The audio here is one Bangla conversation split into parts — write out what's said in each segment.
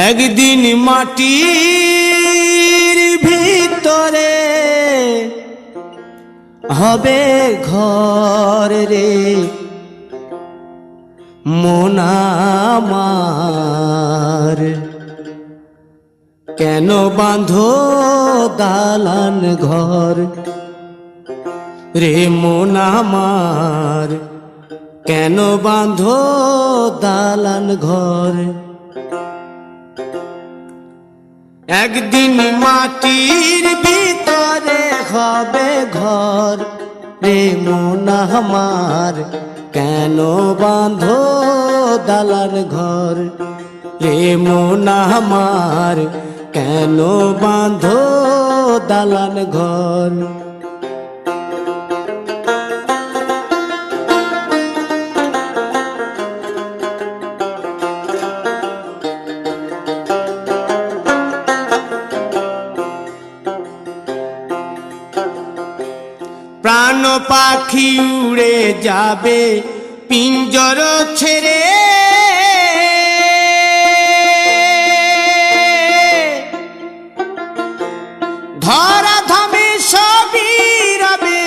একদিন মাটির ভিতরে হবে ঘর রে মন আমার, কেন বাঁধো দালান ঘর রে মন আমার, কেন বাঁধো দালান ঘর। একদিন মাটির ভিতরে হবে ঘর রে মন আমার, কেন বাঁধো দালান ঘর রে মন আমার, কেন বাঁধো দালান ঘর। প্রাণ পাখি উড়ে যাবে পিঞ্জর ছেড়ে, ধরা ধামে সবই রবে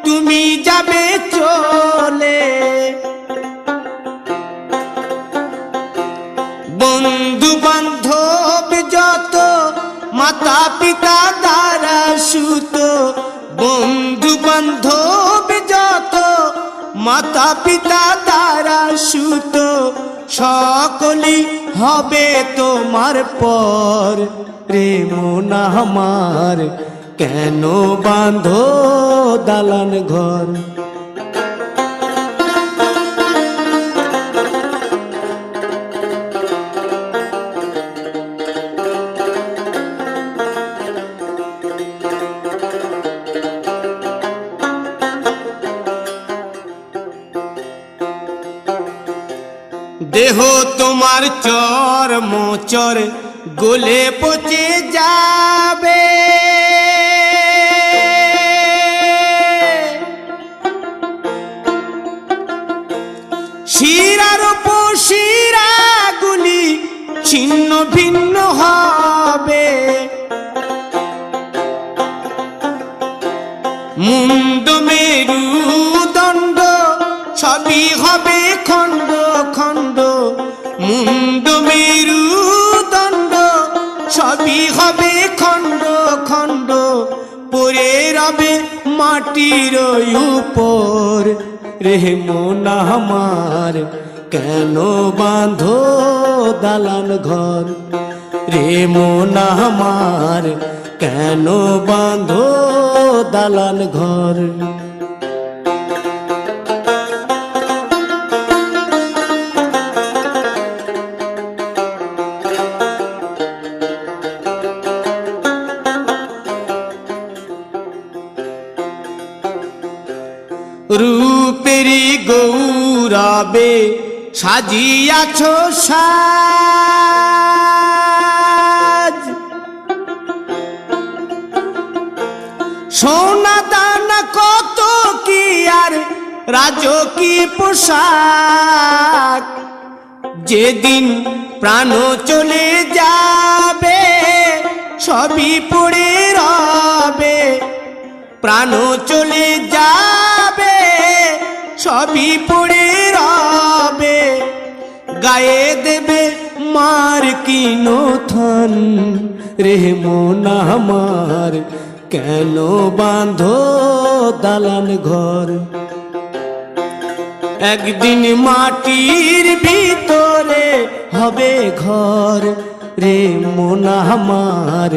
তুমি যাবে চলে। বন্ধু বান্ধব যত মাতা পিতা দ্বারা সুত, বন্ধু বান্ধব যত মাতা পিতা দ্বারা সুত, সকলই হবে তোমার পর রে মন আমার, কেন বাঁধো দালান ঘর। দেহ তোমার চর মোচর গলে পচে যাবে, শিরার উপশিরা গুলি ছিন্ন ভিন্ন হবে, মুন্ড মেরুদণ্ড সবই হবে খণ্ড খণ্ড, মুন্ড মেরুদণ্ড সবই হবে খণ্ড খণ্ড, পড়ে রবে মাটির উপর রে মন আমার, কেন বাঁধো দালান ঘর রে মন আমার, কেন বাঁধো দালান ঘর। রূপেরি গৌরবে সাজিয়াছ সাজ, সোনা দানা কত কি আর রাজকীয় পোশাক, যেদিন প্রাণ চলে যাবে সবই পড়ে রবে, প্রাণ চলে যাবে সবই পড়ে রবে, গায়ে দেবে মার কিনো থন রে মন আমার, কেন বাঁধো দালান ঘর। একদিন মাটির ভিতরে হবে ঘর রে মন আমার,